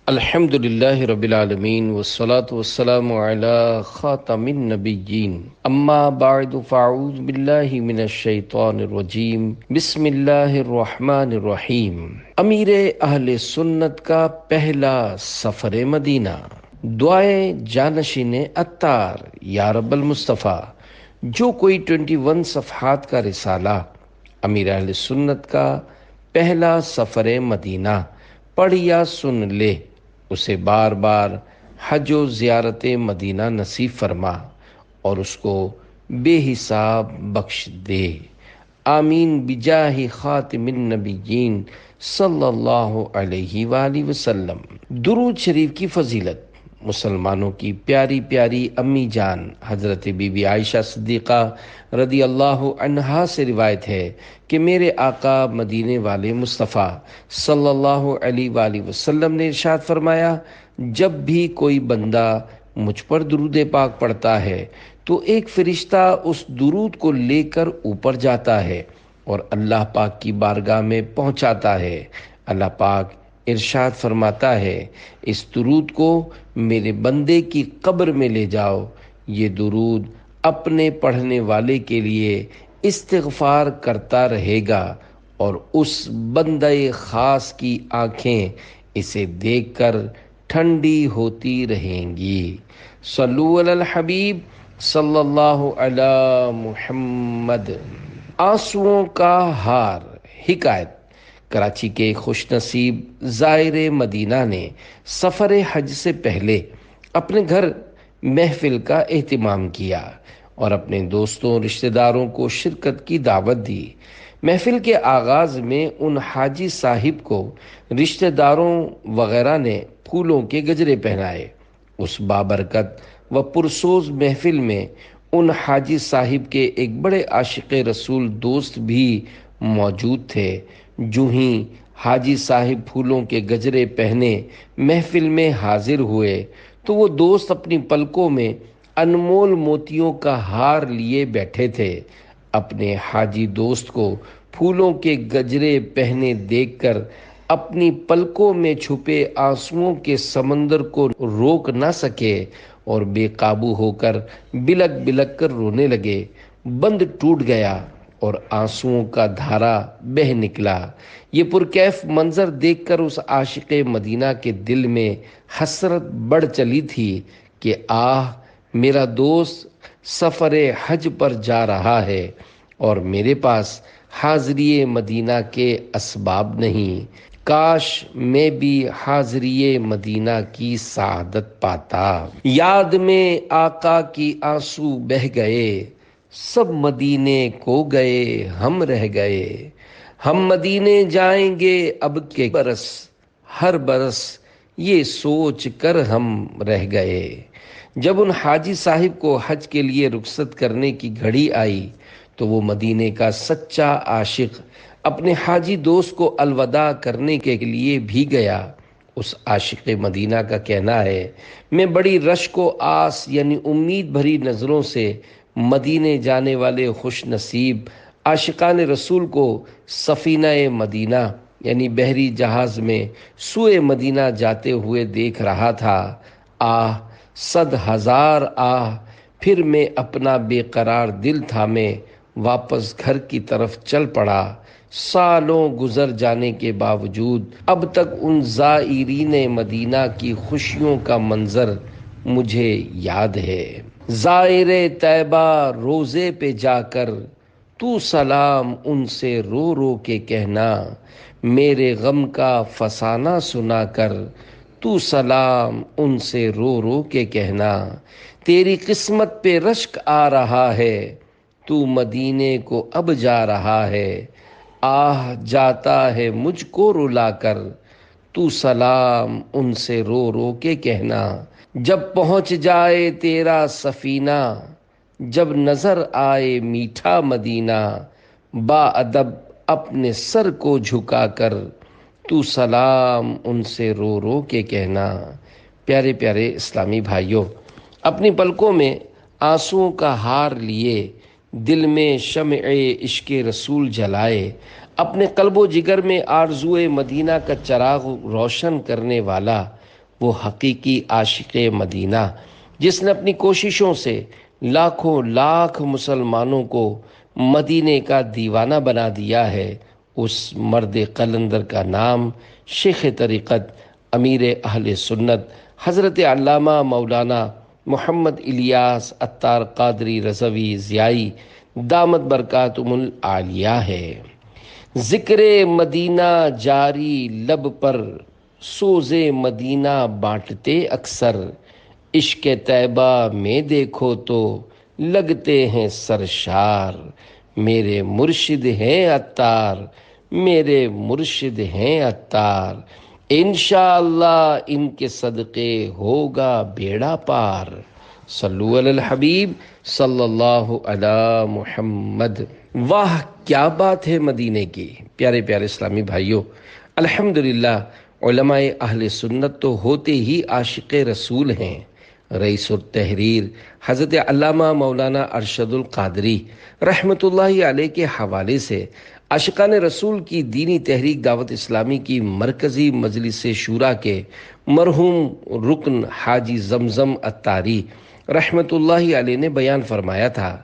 الحمد للہ رب العالمین والصلاة والسلام علی خاتم النبیین اما بعد فاعوذ باللہ من الشیطان الرجیم بسم اللہ الرحمن الرحیم۔ امیر اہل سنت کا پہلا سفر مدینہ، دعائے جانشین عطار یا رب المصطفیٰ۔ جو کوئی 21 صفحات کا رسالہ امیر اہل سنت کا پہلا سفر مدینہ پڑھ یا سن لے، اسے بار بار حج و زیارت مدینہ نصیب فرما اور اس کو بے حساب بخش دے، آمین بجاہ خاتم النبیین صلی اللہ علیہ وآلہ وسلم۔ درود شریف کی فضیلت مسلمانوں کی پیاری پیاری امی جان حضرت بی بی عائشہ صدیقہ رضی اللہ عنہا سے روایت ہے کہ میرے آقا مدینے والے مصطفیٰ صلی اللہ علیہ وآلہ وسلم نے ارشاد فرمایا، جب بھی کوئی بندہ مجھ پر درود پاک پڑھتا ہے تو ایک فرشتہ اس درود کو لے کر اوپر جاتا ہے اور اللہ پاک کی بارگاہ میں پہنچاتا ہے۔ اللہ پاک ارشاد فرماتا ہے، اس درود کو میرے بندے کی قبر میں لے جاؤ، یہ درود اپنے پڑھنے والے کے لیے استغفار کرتا رہے گا اور اس بندہ خاص کی آنکھیں اسے دیکھ کر ٹھنڈی ہوتی رہیں گی۔ صلو علی الحبیب صلی اللہ علی محمد۔ آنسوؤں کا ہار۔ حکایت: کراچی کے خوش نصیب زائر مدینہ نے سفر حج سے پہلے اپنے گھر محفل کا اہتمام کیا اور اپنے دوستوں رشتہ داروں کو شرکت کی دعوت دی۔ محفل کے آغاز میں ان حاجی صاحب کو رشتہ داروں وغیرہ نے پھولوں کے گجرے پہنائے۔ اس بابرکت و پرسوز محفل میں ان حاجی صاحب کے ایک بڑے عاشق رسول دوست بھی موجود تھے۔ جو ہی حاجی صاحب پھولوں کے گجرے پہنے محفل میں حاضر ہوئے تو وہ دوست اپنی پلکوں میں انمول موتیوں کا ہار لیے بیٹھے تھے۔ اپنے حاجی دوست کو پھولوں کے گجرے پہنے دیکھ کر اپنی پلکوں میں چھپے آنسوؤں کے سمندر کو روک نہ سکے اور بے قابو ہو کر بلک بلک کر رونے لگے۔ بند ٹوٹ گیا اور آنسوؤں کا دھارا بہہ نکلا۔ یہ پرکیف منظر دیکھ کر اس عاشق مدینہ کے دل میں حسرت بڑھ چلی تھی کہ آہ، میرا دوست سفر حج پر جا رہا ہے اور میرے پاس حاضری مدینہ کے اسباب نہیں۔ کاش میں بھی حاضری مدینہ کی سعادت پاتا۔ یاد میں آقا کی آنسو بہہ گئے، سب مدینے کو گئے ہم رہ گئے۔ ہم مدینے جائیں گے اب کے برس، ہر برس یہ سوچ کر ہم رہ گئے۔ جب ان حاجی صاحب کو حج کے لیے رخصت کرنے کی گھڑی آئی تو وہ مدینے کا سچا عاشق اپنے حاجی دوست کو الوداع کرنے کے لیے بھی گیا۔ اس عاشق مدینہ کا کہنا ہے، میں بڑی رشک و آس یعنی امید بھری نظروں سے مدینے جانے والے خوش نصیب عاشقان رسول کو سفینہ مدینہ یعنی بحری جہاز میں سوئے مدینہ جاتے ہوئے دیکھ رہا تھا۔ آہ، 100,000 آہ۔ پھر میں اپنا بے قرار دل تھامے واپس گھر کی طرف چل پڑا۔ سالوں گزر جانے کے باوجود اب تک ان زائرین مدینہ کی خوشیوں کا منظر مجھے یاد ہے۔ زائر طیبہ روزے پہ جا کر تو سلام ان سے رو رو کے کہنا، میرے غم کا فسانہ سنا کر تو سلام ان سے رو رو کے کہنا، تیری قسمت پہ رشک آ رہا ہے، تو مدینے کو اب جا رہا ہے۔ آہ جاتا ہے مجھ کو رلا کر، تو سلام ان سے رو رو کے کہنا، جب پہنچ جائے تیرا سفینہ، جب نظر آئے میٹھا مدینہ، با ادب اپنے سر کو جھکا کر تو سلام ان سے رو رو کے کہنا۔ پیارے پیارے اسلامی بھائیوں، اپنی پلکوں میں آنسوؤں کا ہار لیے، دل میں شمع عشق رسول جلائے، اپنے قلب و جگر میں آرزوئے مدینہ کا چراغ روشن کرنے والا وہ حقیقی عاشق مدینہ جس نے اپنی کوششوں سے لاکھوں لاکھ مسلمانوں کو مدینے کا دیوانہ بنا دیا ہے، اس مرد قلندر کا نام شیخ طریقت امیر اہل سنت حضرت علامہ مولانا محمد الیاس عطار قادری رضوی ضیائی دامت برکاتہم العالیہ ہے۔ ذکر مدینہ جاری لب پر، سوز مدینہ بانٹتے اکثر، عشق طیبہ میں دیکھو تو لگتے ہیں سرشار، میرے مرشد ہیں عطار، میرے مرشد ہیں عطار، انشاءاللہ ان کے صدقے ہوگا بیڑا پار۔ صلو علی الحبیب صلی اللہ علی محمد۔ واہ کیا بات ہے مدینے کی۔ پیارے پیارے اسلامی بھائیوں، الحمدللہ علماء اہل سنت تو ہوتے ہی عاشق رسول ہیں۔ رئیس التحریر حضرت علامہ مولانا ارشد القادری رحمۃ اللہ علیہ کے حوالے سے عاشقان رسول کی دینی تحریک دعوت اسلامی کی مرکزی مجلس شورا کے مرحوم رکن حاجی زمزم عطاری رحمۃ اللہ علیہ نے بیان فرمایا تھا،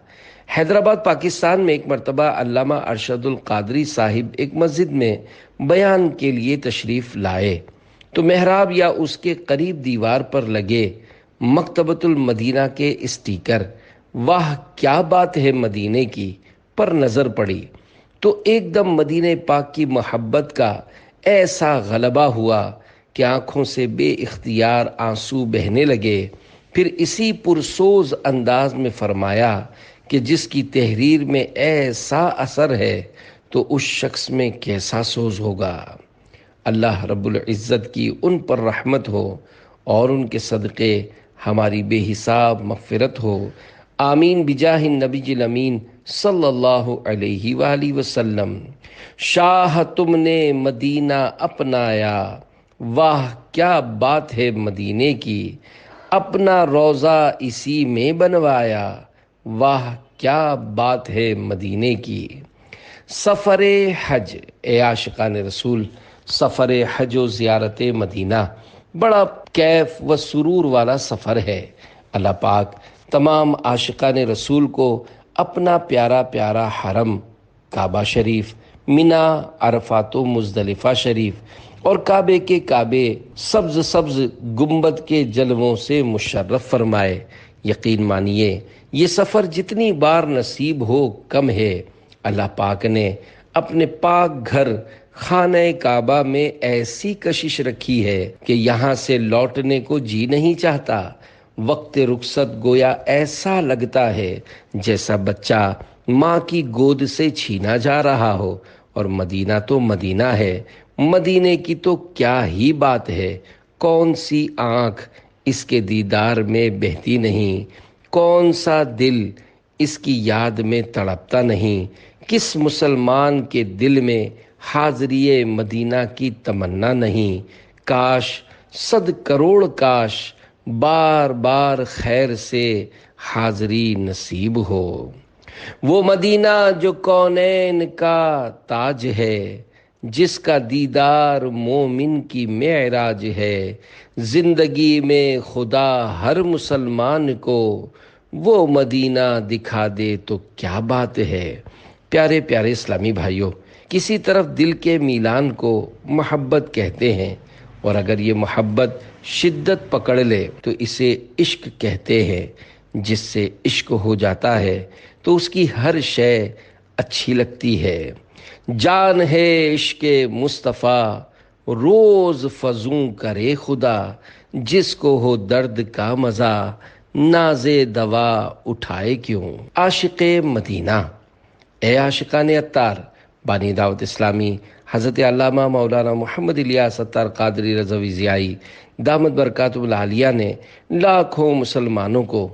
حیدرآباد پاکستان میں ایک مرتبہ علامہ ارشد القادری صاحب ایک مسجد میں بیان کے لیے تشریف لائے تو محراب یا اس کے قریب دیوار پر لگے مکتبۃ المدینہ کے اسٹیکر واہ کیا بات ہے مدینے کی پر نظر پڑی تو ایک دم مدینہ پاک کی محبت کا ایسا غلبہ ہوا کہ آنکھوں سے بے اختیار آنسو بہنے لگے۔ پھر اسی پرسوز انداز میں فرمایا کہ جس کی تحریر میں ایسا اثر ہے تو اس شخص میں کیسا سوز ہوگا۔ اللہ رب العزت کی ان پر رحمت ہو اور ان کے صدقے ہماری بے حساب مغفرت ہو، آمین بجاہ النبی الامین صلی اللہ علیہ وآلہ وسلم۔ شاہ تم نے مدینہ اپنایا، واہ کیا بات ہے مدینے کی، اپنا روضہ اسی میں بنوایا، واہ کیا بات ہے مدینے کی۔ سفر حج، اے عاشقان رسول، سفر حج و زیارت مدینہ بڑا کیف و سرور والا سفر ہے۔ اللہ پاک تمام عاشقان رسول کو اپنا پیارا پیارا حرم کعبہ شریف، مینا، عرفات و مزدلفہ شریف اور کعبے کے کعبے سبز سبز گنبد کے جلووں سے مشرف فرمائے۔ یقین مانیے یہ سفر جتنی بار نصیب ہو کم ہے۔ اللہ پاک نے اپنے پاک گھر خانہ کعبہ میں ایسی کشش رکھی ہے کہ یہاں سے لوٹنے کو جی نہیں چاہتا۔ وقت رخصت گویا ایسا لگتا ہے جیسا بچہ ماں کی گود سے چھینا جا رہا ہو، اور مدینہ تو مدینہ ہے، مدینے کی تو کیا ہی بات ہے۔ کون سی آنکھ اس کے دیدار میں بہتی نہیں، کون سا دل اس کی یاد میں تڑپتا نہیں، کس مسلمان کے دل میں حاضری مدینہ کی تمنا نہیں۔ کاش، صد کروڑ کاش، بار بار خیر سے حاضری نصیب ہو۔ وہ مدینہ جو کونین کا تاج ہے، جس کا دیدار مومن کی معراج ہے، زندگی میں خدا ہر مسلمان کو وہ مدینہ دکھا دے تو کیا بات ہے۔ پیارے پیارے اسلامی بھائیوں، کسی طرف دل کے میلان کو محبت کہتے ہیں، اور اگر یہ محبت شدت پکڑ لے تو اسے عشق کہتے ہیں۔ جس سے عشق ہو جاتا ہے تو اس کی ہر شے اچھی لگتی ہے۔ جان ہے عشق مصطفیٰ، روز فزوں کرے خدا، جس کو ہو درد کا مزہ، ناز دوا اٹھائے کیوں۔ عاشق مدینہ، اے عاشقان عطار، بانی دعوت اسلامی حضرت علامہ مولانا محمد الیاس عطار قادری رضوی ضیائی دامت برکاتہم العالیہ نے لاکھوں مسلمانوں کو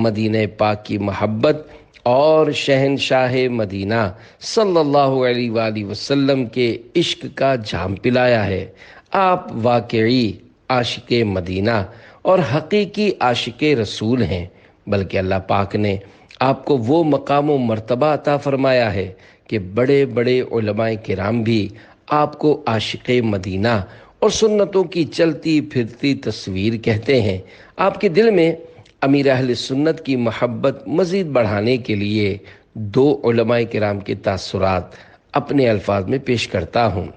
مدینہ پاک کی محبت اور شہنشاہ مدینہ صلی اللہ علیہ وآلہ وسلم کے عشق کا جام پلایا ہے۔ آپ واقعی عاشق مدینہ اور حقیقی عاشق رسول ہیں، بلکہ اللہ پاک نے آپ کو وہ مقام و مرتبہ عطا فرمایا ہے کہ بڑے بڑے علماء کرام بھی آپ کو عاشق مدینہ اور سنتوں کی چلتی پھرتی تصویر کہتے ہیں۔ آپ کے دل میں امیر اہل سنت کی محبت مزید بڑھانے کے لیے دو علماء کرام کے تاثرات اپنے الفاظ میں پیش کرتا ہوں۔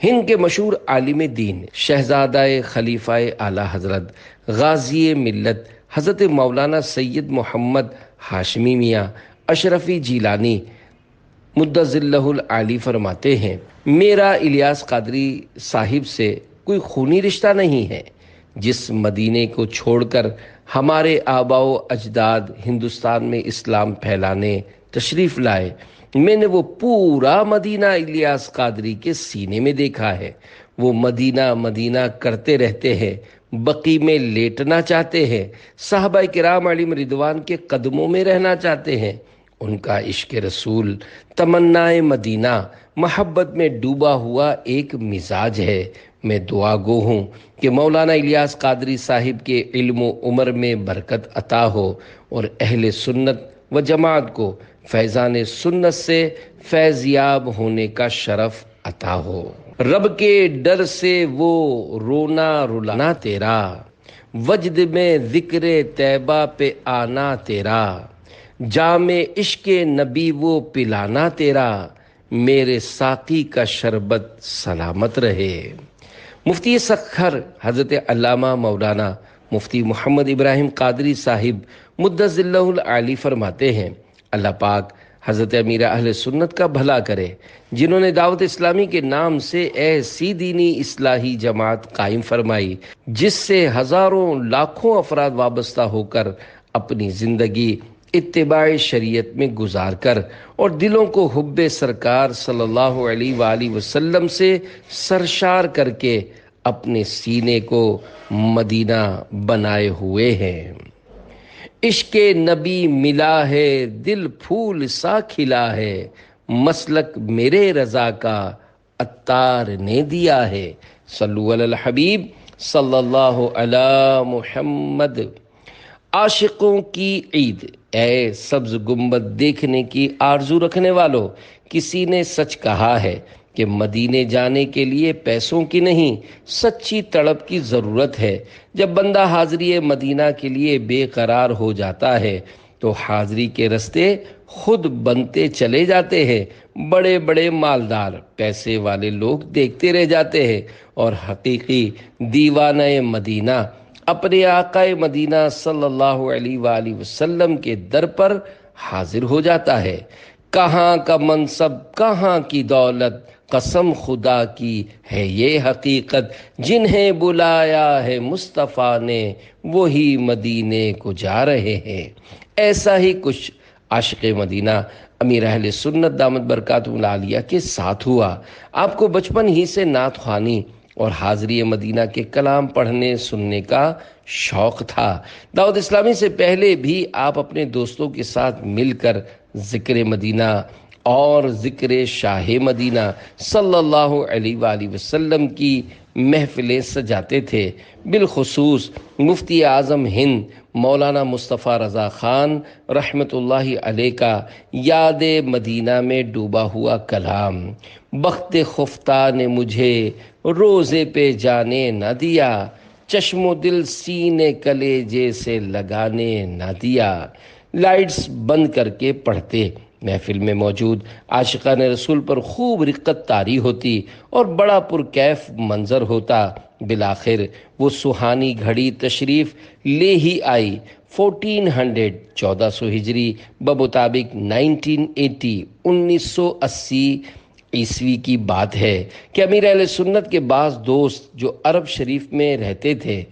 ہند کے مشہور عالم دین شہزادہ خلیفہ اعلی حضرت غازی ملت حضرت مولانا سید محمد ہاشمی میاں اشرفی جیلانی مدظلہ العالی فرماتے ہیں، میرا الیاس قادری صاحب سے کوئی خونی رشتہ نہیں ہے۔ جس مدینے کو چھوڑ کر ہمارے آباء و اجداد ہندوستان میں اسلام پھیلانے تشریف لائے، میں نے وہ پورا مدینہ الیاس قادری کے سینے میں دیکھا ہے۔ وہ مدینہ مدینہ کرتے رہتے ہیں، بقی میں لیٹنا چاہتے ہیں، صحابہ کرام علیہم رضوان کے قدموں میں رہنا چاہتے ہیں۔ ان کا عشق رسول، تمنائے مدینہ، محبت میں ڈوبا ہوا ایک مزاج ہے۔ میں دعا گو ہوں کہ مولانا الیاس قادری صاحب کے علم و عمر میں برکت عطا ہو اور اہل سنت و جماعت کو فیضان سنت سے فیض یاب ہونے کا شرف عطا ہو۔ رب کے ڈر سے وہ رونا رلانا تیرا، وجد میں ذکر طیبہ پہ آنا تیرا، جام عشق نبی وہ پلانا تیرا، میرے ساقی کا شربت سلامت رہے۔ مفتی سکھر حضرت علامہ مولانا مفتی محمد ابراہیم قادری صاحب مدظلہ العالی فرماتے ہیں، اللہ پاک حضرت امیر اہل سنت کا بھلا کرے، جنہوں نے دعوت اسلامی کے نام سے ایسی دینی اصلاحی جماعت قائم فرمائی جس سے ہزاروں لاکھوں افراد وابستہ ہو کر اپنی زندگی اتباع شریعت میں گزار کر اور دلوں کو حب سرکار صلی اللہ علیہ وآلہ وسلم سے سرشار کر کے اپنے سینے کو مدینہ بنائے ہوئے ہیں۔ عشق نبی ملا ہے، دل پھول سا کھلا ہے، مسلک میرے رضا کا عطار نے دیا ہے۔ صلو علی الحبیب صلی اللہ علی محمد۔ عاشقوں کی عید، اے سبز گنبد دیکھنے کی آرزو رکھنے والوں، کسی نے سچ کہا ہے کہ مدینے جانے کے لیے پیسوں کی نہیں، سچی تڑپ کی ضرورت ہے۔ جب بندہ حاضری مدینہ کے لیے بے قرار ہو جاتا ہے تو حاضری کے رستے خود بنتے چلے جاتے ہیں۔ بڑے بڑے مالدار پیسے والے لوگ دیکھتے رہ جاتے ہیں اور حقیقی دیوانہ مدینہ اپنے آقا مدینہ صلی اللہ علیہ وآلہ وسلم کے در پر حاضر ہو جاتا ہے۔ کہاں کا منصب، کہاں کی دولت، قسم خدا کی ہے یہ حقیقت، جنہیں بلایا ہے مصطفیٰ نے وہی مدینے کو جا رہے ہیں۔ ایسا ہی کچھ عاشق مدینہ امیر اہل سنت دامت برکاتہ العالیہ کے ساتھ ہوا۔ آپ کو بچپن ہی سے نعت خوانی اور حاضری مدینہ کے کلام پڑھنے سننے کا شوق تھا۔ دعوت اسلامی سے پہلے بھی آپ اپنے دوستوں کے ساتھ مل کر ذکر مدینہ اور ذکر شاہ مدینہ صلی اللہ علیہ وآلہ وسلم کی محفلیں سجاتے تھے۔ بالخصوص مفتی اعظم ہند مولانا مصطفیٰ رضا خان رحمۃ اللہ علیہ کا یاد مدینہ میں ڈوبا ہوا کلام، بخت خفتہ نے مجھے روزے پہ جانے نہ دیا، چشم و دل سینے کلیجے سے لگانے نہ دیا، لائٹس بند کر کے پڑھتے، محفل میں موجود عاشقان رسول پر خوب رقت طاری ہوتی اور بڑا پرکیف منظر ہوتا۔ بالآخر وہ سہانی گھڑی تشریف لے ہی آئی۔ 1400 ہجری بمطابق 1980 عیسوی کی بات ہے کہ امیر اہل سنت کے بعض دوست جو عرب شریف میں رہتے تھے،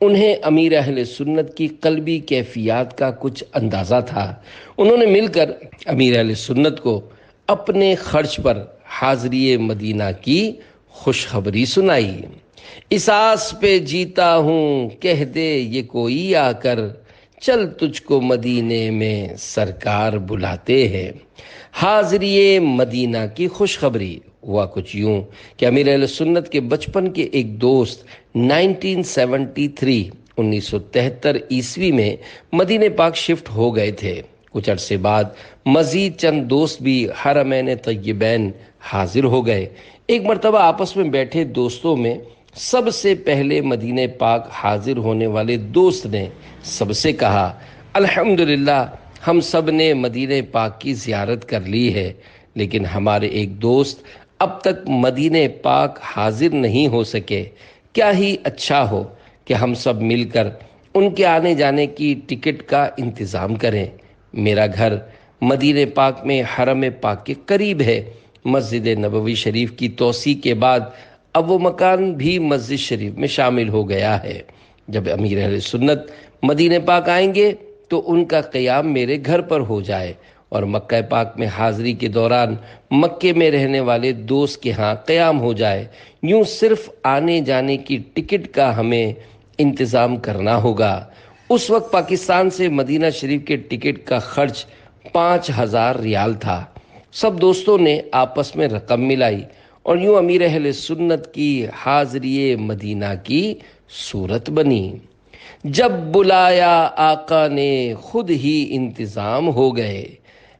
انہیں امیر اہل سنت کی قلبی کیفیات کا کچھ اندازہ تھا۔ انہوں نے مل کر امیر اہل سنت کو اپنے خرچ پر حاضری مدینہ کی خوشخبری سنائی۔ اس آس پہ جیتا ہوں، کہہ دے یہ کوئی آ کر، چل تجھ کو مدینے میں سرکار بلاتے ہیں۔ حاضری مدینہ کی خوشخبری ہوا کچھ یوں کہ امیر اہل سنت کے بچپن کے ایک دوست 1973 عیسوی میں مدینہ پاک شفٹ ہو گئے تھے۔ کچھ عرصے بعد مزید چند دوست بھی حرمین طیبین حاضر ہو گئے۔ ایک مرتبہ آپس میں بیٹھے دوستوں میں سب سے پہلے مدینہ پاک حاضر ہونے والے دوست نے سب سے کہا، الحمدللہ ہم سب نے مدینہ پاک کی زیارت کر لی ہے، لیکن ہمارے ایک دوست اب تک مدینہ پاک حاضر نہیں ہو سکے۔ کیا ہی اچھا ہو کہ ہم سب مل کر ان کے آنے جانے کی ٹکٹ کا انتظام کریں۔ میرا گھر مدینہ پاک میں حرم پاک کے قریب ہے۔ مسجد نبوی شریف کی توسیع کے بعد اب وہ مکان بھی مسجد شریف میں شامل ہو گیا ہے۔ جب امیر اہل سنت مدینہ پاک آئیں گے تو ان کا قیام میرے گھر پر ہو جائے اور مکہ پاک میں حاضری کے دوران مکے میں رہنے والے دوست کے ہاں قیام ہو جائے۔ یوں صرف آنے جانے کی ٹکٹ کا ہمیں انتظام کرنا ہوگا۔ اس وقت پاکستان سے مدینہ شریف کے ٹکٹ کا خرچ 5000 ریال تھا۔ سب دوستوں نے آپس میں رقم ملائی اور یوں امیر اہل سنت کی حاضری مدینہ کی صورت بنی۔ جب بلایا آقا نے خود ہی انتظام ہو گئے،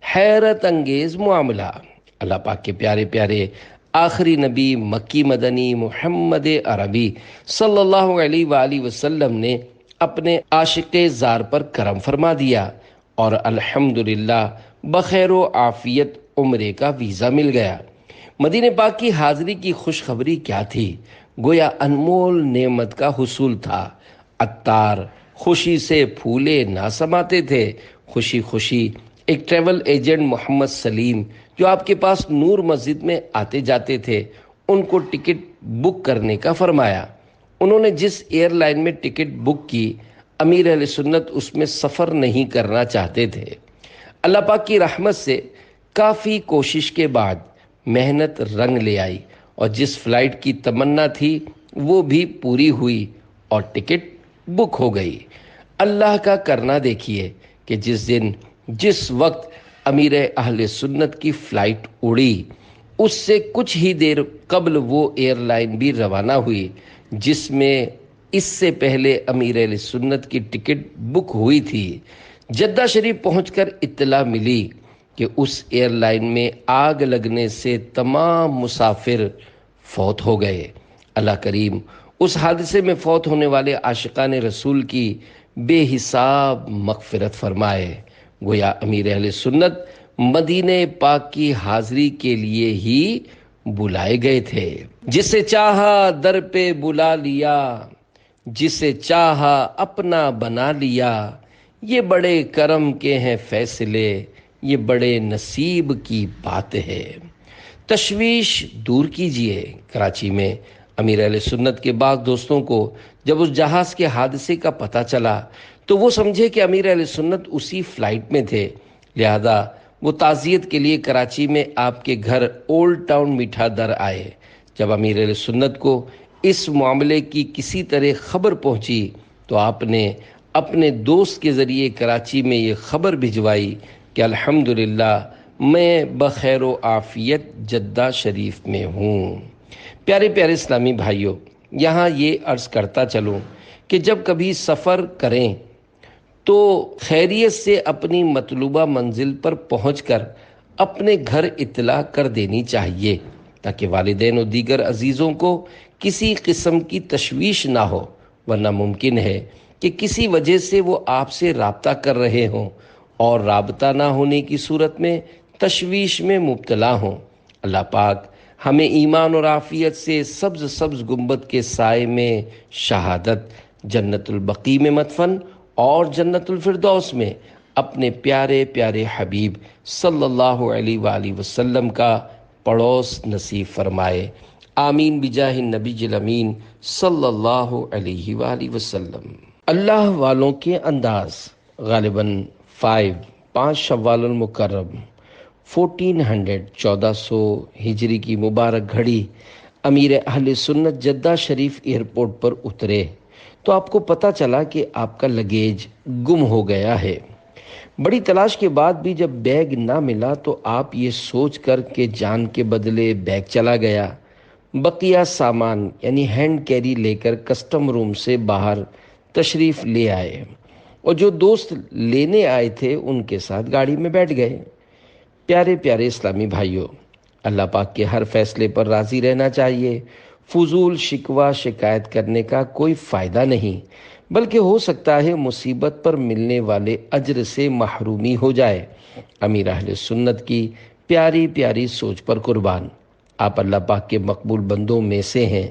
حیرت انگیز معاملہ۔ اللہ پاک کے پیارے پیارے آخری نبی مکی مدنی محمد عربی صلی اللہ علیہ وآلہ وسلم نے اپنے عاشق زار پر کرم فرما دیا اور الحمدللہ بخیر و عافیت عمرے کا ویزا مل گیا۔ مدینہ پاک کی حاضری کی خوشخبری کیا تھی؟ گویا انمول نعمت کا حصول تھا۔ عطار خوشی سے پھولے نہ سماتے تھے۔ خوشی خوشی ایک ٹریول ایجنٹ محمد سلیم جو آپ کے پاس نور مسجد میں آتے جاتے تھے، ان کو ٹکٹ بک کرنے کا فرمایا۔ انہوں نے جس ایئر لائن میں ٹکٹ بک کی، امیر اہل سنت اس میں سفر نہیں کرنا چاہتے تھے۔ اللہ پاک کی رحمت سے کافی کوشش کے بعد محنت رنگ لے آئی اور جس فلائٹ کی تمنا تھی وہ بھی پوری ہوئی اور ٹکٹ بک ہو گئی۔ اللہ کا کرنا دیکھیے کہ جس دن جس وقت امیر اہل سنت کی فلائٹ اڑی، اس سے کچھ ہی دیر قبل وہ ایئر لائن بھی روانہ ہوئی جس میں اس سے پہلے امیر اہل سنت کی ٹکٹ بک ہوئی تھی۔ جدہ شریف پہنچ کر اطلاع ملی کہ اس ایئر لائن میں آگ لگنے سے تمام مسافر فوت ہو گئے۔ اللہ کریم اس حادثے میں فوت ہونے والے عاشقان رسول کی بے حساب مغفرت فرمائے۔ گویا امیر اہل سنت مدینہ پاک کی حاضری کے لیے ہی بلائے گئے تھے۔ جسے چاہا در پہ بلا لیا، جسے چاہا اپنا بنا لیا، یہ بڑے کرم کے ہیں فیصلے، یہ بڑے نصیب کی بات ہے۔ تشویش دور کیجئے۔ کراچی میں امیر اہل سنت کے بعض دوستوں کو جب اس جہاز کے حادثے کا پتہ چلا تو وہ سمجھے کہ امیر اہل سنت اسی فلائٹ میں تھے، لہذا وہ تعزیت کے لیے کراچی میں آپ کے گھر اولڈ ٹاؤن میٹھا در آئے۔ جب امیر اہل سنت کو اس معاملے کی کسی طرح خبر پہنچی تو آپ نے اپنے دوست کے ذریعے کراچی میں یہ خبر بھجوائی کہ الحمدللہ میں بخیر و عافیت جدہ شریف میں ہوں۔ پیارے پیارے اسلامی بھائیوں، یہاں یہ عرض کرتا چلوں کہ جب کبھی سفر کریں تو خیریت سے اپنی مطلوبہ منزل پر پہنچ کر اپنے گھر اطلاع کر دینی چاہیے تاکہ والدین و دیگر عزیزوں کو کسی قسم کی تشویش نہ ہو، ورنہ ممکن ہے کہ کسی وجہ سے وہ آپ سے رابطہ کر رہے ہوں اور رابطہ نہ ہونے کی صورت میں تشویش میں مبتلا ہوں۔ اللہ پاک ہمیں ایمان اور عافیت سے سبز سبز گنبد کے سائے میں شہادت، جنت البقیع میں مدفن اور جنت الفردوس میں اپنے پیارے پیارے حبیب صلی اللہ علیہ وآلہ وسلم کا پڑوس نصیب فرمائے۔ آمین بجاہ النبی الامین صلی اللہ علیہ وآلہ وسلم۔ اللہ والوں کے انداز غالباً 5 شوال المکرم 1400 ہجری کی مبارک گھڑی امیر اہل سنت جدہ شریف ایئرپورٹ پر اترے تو آپ کو پتہ چلا کہ آپ کا لگیج گم ہو گیا ہے۔ بڑی تلاش کے بعد بھی جب بیگ نہ ملا تو آپ یہ سوچ کر کہ جان کے بدلے بیگ چلا گیا، بقیہ سامان یعنی ہینڈ کیری لے کر کسٹم روم سے باہر تشریف لے آئے اور جو دوست لینے آئے تھے ان کے ساتھ گاڑی میں بیٹھ گئے۔ پیارے پیارے اسلامی بھائیوں، اللہ پاک کے ہر فیصلے پر راضی رہنا چاہیے۔ فضول شکوہ شکایت کرنے کا کوئی فائدہ نہیں، بلکہ ہو سکتا ہے مصیبت پر ملنے والے اجر سے محرومی ہو جائے۔ امیر اہل سنت کی پیاری پیاری سوچ پر قربان۔ آپ اللہ پاک کے مقبول بندوں میں سے ہیں۔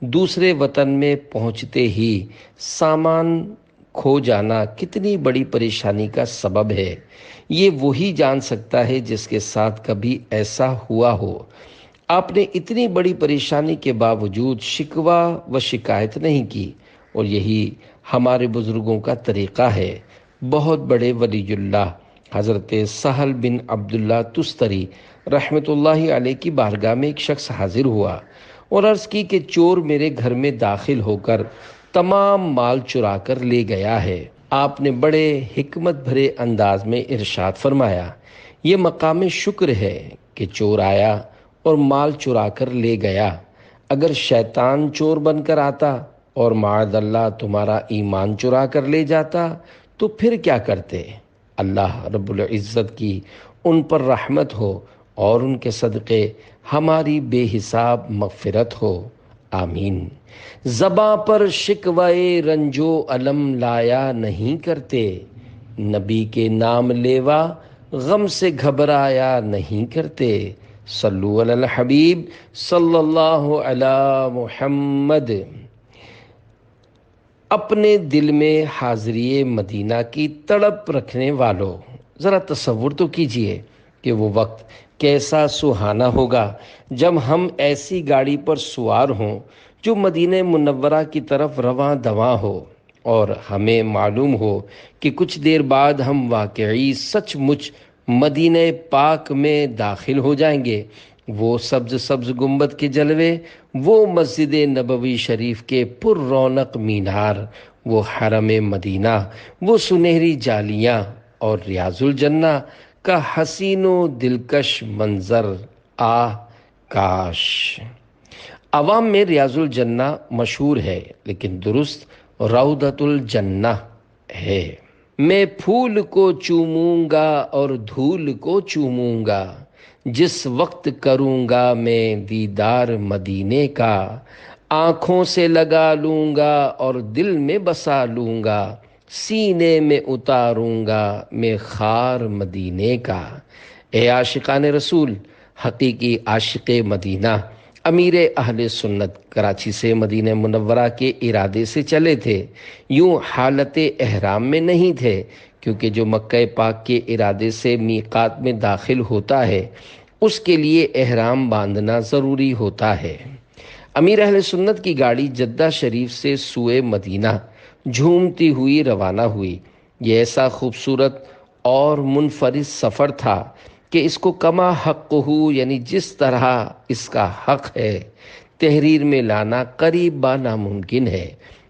دوسرے وطن میں پہنچتے ہی سامان کھو جانا کتنی بڑی پریشانی کا سبب ہے، یہ وہی جان سکتا ہے جس کے ساتھ کبھی ایسا ہوا ہو۔ آپ نے اتنی بڑی پریشانی کے باوجود شکوہ و شکایت نہیں کی، اور یہی ہمارے بزرگوں کا طریقہ ہے۔ بہت بڑے ولی اللہ حضرت سہل بن عبداللہ تستری رحمۃ اللہ علیہ کی بارگاہ میں ایک شخص حاضر ہوا اور عرض کی کہ چور میرے گھر میں داخل ہو کر تمام مال چرا کر لے گیا ہے۔ آپ نے بڑے حکمت بھرے انداز میں ارشاد فرمایا، یہ مقام شکر ہے کہ چور آیا اور مال چرا کر لے گیا۔ اگر شیطان چور بن کر آتا اور معاذ اللہ تمہارا ایمان چرا کر لے جاتا تو پھر کیا کرتے؟ اللہ رب العزت کی ان پر رحمت ہو اور ان کے صدقے ہماری بے حساب مغفرت ہو، آمین۔ زباں پر شکوائے رنجو علم لایا نہیں کرتے، نبی کے نام لیوا غم سے گھبرایا نہیں کرتے۔ صلو علی الحبیب صلی اللہ علی محمد۔ اپنے دل میں حاضری مدینہ کی تڑپ رکھنے والوں، ذرا تصور تو کیجئے کہ وہ وقت کیسا سہانا ہوگا جب ہم ایسی گاڑی پر سوار ہوں جو مدینہ منورہ کی طرف رواں دواں ہو، اور ہمیں معلوم ہو کہ کچھ دیر بعد ہم واقعی سچ مچ مدینہ پاک میں داخل ہو جائیں گے۔ وہ سبز سبز گنبد کے جلوے، وہ مسجد نبوی شریف کے پر رونق مینار، وہ حرم مدینہ، وہ سنہری جالیاں اور ریاض الجنہ کا حسین و دلکش منظر، آہ کاش! عوام میں ریاض الجنہ مشہور ہے، لیکن درست روضۃ الجنہ ہے۔ میں پھول کو چوموں گا اور دھول کو چوموں گا، جس وقت کروں گا میں دیدار مدینے کا، آنکھوں سے لگا لوں گا اور دل میں بسا لوں گا، سینے میں اتاروں گا میں خار مدینے کا۔ اے عاشقان رسول، حقیقی عاشق مدینہ امیر اہل سنت کراچی سے مدینہ منورہ کے ارادے سے چلے تھے، یوں حالت احرام میں نہیں تھے، کیونکہ جو مکہ پاک کے ارادے سے میقات میں داخل ہوتا ہے اس کے لیے احرام باندھنا ضروری ہوتا ہے۔ امیر اہل سنت کی گاڑی جدہ شریف سے سوئے مدینہ جھومتی ہوئی روانہ ہوئی۔ یہ ایسا خوبصورت اور منفرد سفر تھا کہ اس کو کما حق ہو، یعنی جس طرح اس کا حق ہے، تحریر میں لانا قریب با ناممکن ہے،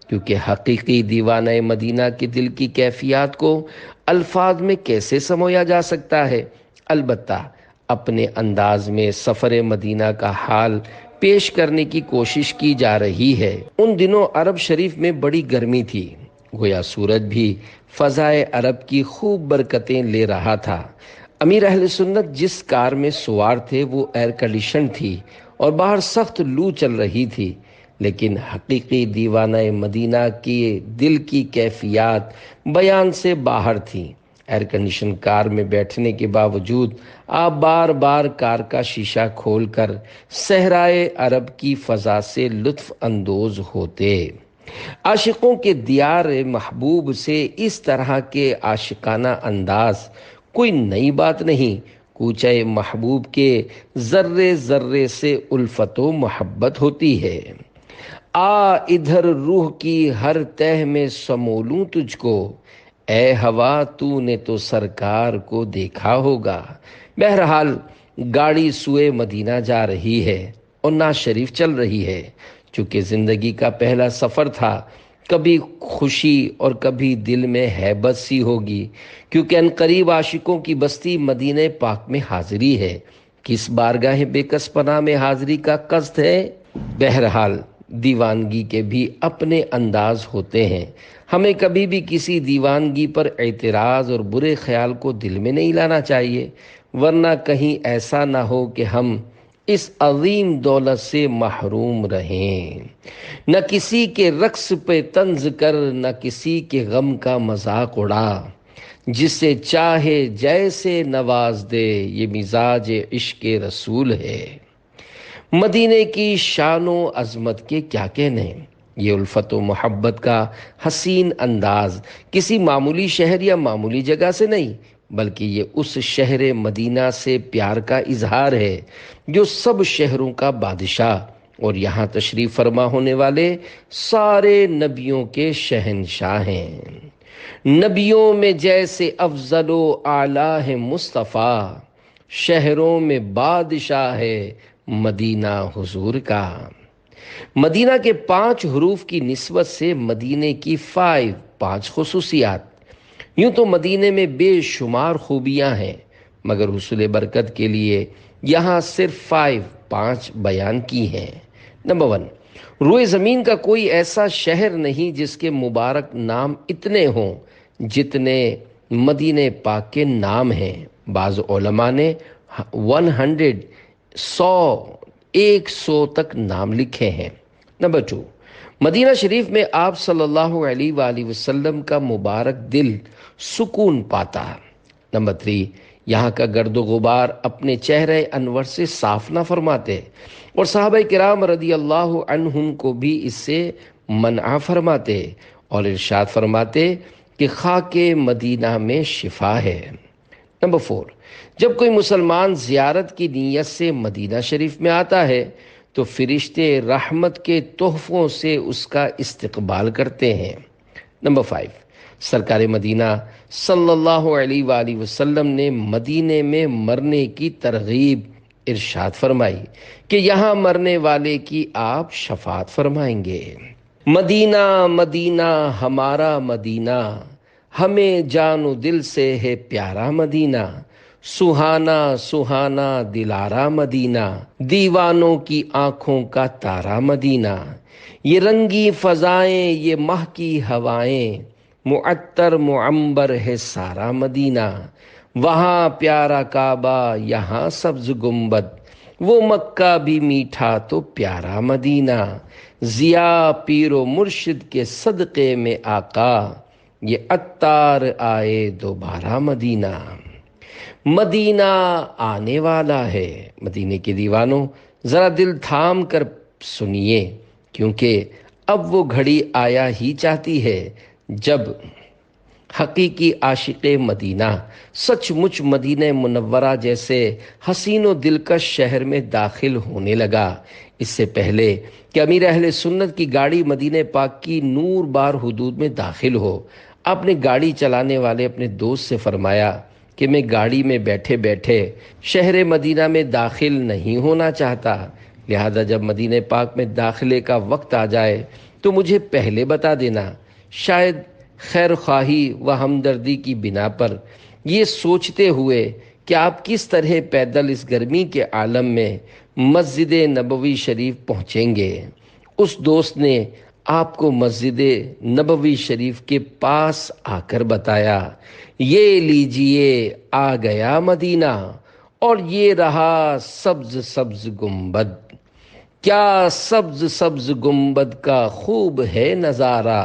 کیونکہ حقیقی دیوانہ مدینہ کے دل کی کیفیات کو الفاظ میں کیسے سمویا جا سکتا ہے۔ البتہ اپنے انداز میں سفر مدینہ کا حال پیش کرنے کی کوشش کی جا رہی ہے۔ ان دنوں عرب شریف میں بڑی گرمی تھی، گویا سورج بھی فضائے عرب کی خوب برکتیں لے رہا تھا۔ امیر اہل سنت جس کار میں سوار تھے وہ ایئر کنڈیشن تھی اور باہر سخت لو چل رہی تھی، لیکن حقیقی دیوانہ مدینہ کی دل کی کیفیات بیان سے باہر تھیں۔ ایئر کنڈیشن کار میں بیٹھنے کے باوجود آپ بار بار کار کا شیشہ کھول کر صحرائے عرب کی فضا سے لطف اندوز ہوتے۔ عاشقوں کے دیار محبوب سے اس طرح کے عاشقانہ انداز کوئی نئی بات نہیں۔ کوچہ محبوب کے ذرے ذرے سے الفت و محبت ہوتی ہے۔ آ ادھر روح کی ہر تہ میں سمولوں تجھ کو، اے ہوا تو نے تو سرکار کو دیکھا ہوگا۔ بہرحال گاڑی سوئے مدینہ جا رہی ہے اور نعت شریف چل رہی ہے۔ چونکہ زندگی کا پہلا سفر تھا، کبھی خوشی اور کبھی دل میں ہیبت سی ہوگی، کیونکہ عنقریب عاشقوں کی بستی مدینہ پاک میں حاضری ہے۔ کس بارگاہ بے کس پناہ میں حاضری کا قصد ہے؟ بہرحال دیوانگی کے بھی اپنے انداز ہوتے ہیں۔ ہمیں کبھی بھی کسی دیوانگی پر اعتراض اور برے خیال کو دل میں نہیں لانا چاہیے، ورنہ کہیں ایسا نہ ہو کہ ہم اس عظیم دولت سے محروم رہیں۔ نہ کسی کے رقص پہ طنز کر، نہ کسی کے غم کا مذاق اڑا، جسے چاہے جیسے نواز دے، یہ مزاج عشق رسول ہے۔ مدینے کی شان و عظمت کے کیا کہنے، یہ الفت و محبت کا حسین انداز کسی معمولی شہر یا معمولی جگہ سے نہیں، بلکہ یہ اس شہر مدینہ سے پیار کا اظہار ہے جو سب شہروں کا بادشاہ اور یہاں تشریف فرما ہونے والے سارے نبیوں کے شہنشاہ ہیں۔ نبیوں میں جیسے افضل و اعلیٰ ہے مصطفیٰ، شہروں میں بادشاہ ہے مدینہ حضور کا۔ مدینہ کے 5 حروف کی نسبت سے مدینے کی 5 خصوصیات۔ یوں تو مدینے میں بے شمار خوبیاں ہیں، مگر حصول برکت کے لیے یہاں صرف 5 بیان کی ہیں۔ نمبر 1، روئے زمین کا کوئی ایسا شہر نہیں جس کے مبارک نام اتنے ہوں جتنے مدینہ پاک کے نام ہیں۔ بعض علماء نے 100 تک نام لکھے ہیں۔ نمبر 2، مدینہ شریف میں آپ صلی اللہ علیہ وآلہ وسلم کا مبارک دل سکون پاتا۔ نمبر 3، یہاں کا گرد و غبار اپنے چہرے انور سے صاف نہ فرماتے، اور صحابہ کرام رضی اللہ عنہم کو بھی اس سے منع فرماتے اور ارشاد فرماتے کہ خاک مدینہ میں شفا ہے۔ نمبر 4، جب کوئی مسلمان زیارت کی نیت سے مدینہ شریف میں آتا ہے تو فرشتے رحمت کے تحفوں سے اس کا استقبال کرتے ہیں۔ نمبر 5، سرکار مدینہ صلی اللہ علیہ وآلہ وسلم نے مدینے میں مرنے کی ترغیب ارشاد فرمائی کہ یہاں مرنے والے کی آپ شفاعت فرمائیں گے۔ مدینہ مدینہ ہمارا مدینہ، ہمیں جان و دل سے ہے پیارا مدینہ، سہانا سہانا دلارا مدینہ، دیوانوں کی آنکھوں کا تارا مدینہ، یہ رنگی فضائیں یہ ماہ کی ہوائیں، معطر معمبر ہے سارا مدینہ، وہاں پیارا کعبہ یہاں سبز گنبد، وہ مکہ بھی میٹھا تو پیارا مدینہ، ضیا پیر و مرشد کے صدقے میں آقا، یہ عطار آئے دوبارہ مدینہ۔ مدینہ آنے والا ہے۔ مدینے کے دیوانوں ذرا دل تھام کر سنیے، کیونکہ اب وہ گھڑی آیا ہی چاہتی ہے جب حقیقی عاشق مدینہ سچ مچ مدینہ منورہ جیسے حسین و دلکش شہر میں داخل ہونے لگا۔ اس سے پہلے کہ امیر اہل سنت کی گاڑی مدینہ پاک کی نور بار حدود میں داخل ہو، آپ نے گاڑی چلانے والے اپنے دوست سے فرمایا کہ میں گاڑی میں بیٹھے بیٹھے شہر مدینہ میں داخل نہیں ہونا چاہتا، لہذا جب مدینہ پاک میں داخلے کا وقت آ جائے تو مجھے پہلے بتا دینا۔ شاید خیر خواہی و ہمدردی کی بنا پر یہ سوچتے ہوئے کہ آپ کس طرح پیدل اس گرمی کے عالم میں مسجد نبوی شریف پہنچیں گے، اس دوست نے آپ کو مسجد نبوی شریف کے پاس آ کر بتایا، یہ لیجئے آ گیا مدینہ، اور یہ رہا سبز سبز گنبد، کیا سبز سبز گنبد کا خوب ہے نظارہ،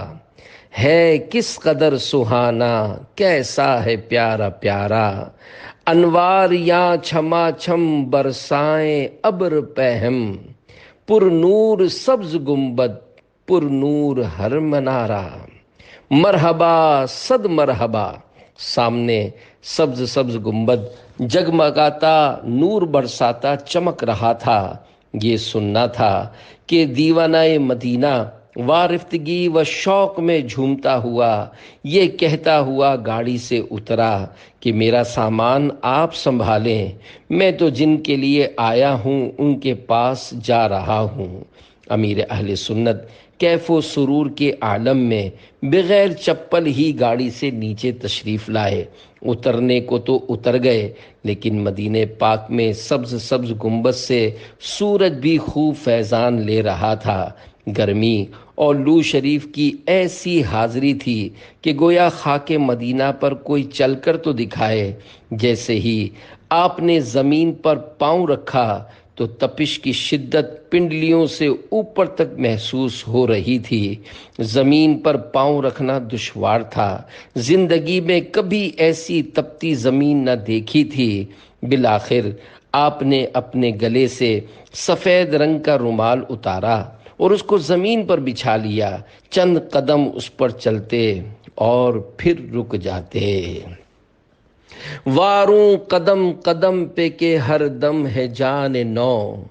ہے کس قدر سہانا، کیسا ہے پیارا پیارا، انوار یاں چھما چھم برسائیں ابر پہم، پر نور سبز گنبد پر نور ہر منارہ، مرحبا صد مرحبا۔ سامنے سبز سبز گنبد جگمگاتا نور برساتا چمک رہا تھا۔ یہ سننا تھا کہ دیوانہ مدینہ وارفتگی و شوق میں جھومتا ہوا یہ کہتا ہوا گاڑی سے اترا کہ میرا سامان آپ سنبھالیں، میں تو جن کے لیے آیا ہوں ان کے پاس جا رہا ہوں۔ امیر اہل سنت کیف و سرور کے عالم میں بغیر چپل ہی گاڑی سے نیچے تشریف لائے۔ اترنے کو تو اتر گئے، لیکن مدینہ پاک میں سبز سبز گنبد سے سورج بھی خوب فیضان لے رہا تھا۔ گرمی اور لو شریف کی ایسی حاضری تھی کہ گویا خاک مدینہ پر کوئی چل کر تو دکھائے۔ جیسے ہی آپ نے زمین پر پاؤں رکھا تو تپش کی شدت پنڈلیوں سے اوپر تک محسوس ہو رہی تھی۔ زمین پر پاؤں رکھنا دشوار تھا۔ زندگی میں کبھی ایسی تپتی زمین نہ دیکھی تھی۔ بالآخر آپ نے اپنے گلے سے سفید رنگ کا رومال اتارا اور اس کو زمین پر بچھا لیا۔ چند قدم اس پر چلتے اور پھر رک جاتے۔ واروں قدم قدم پہ کہ ہر دم ہے جان نو،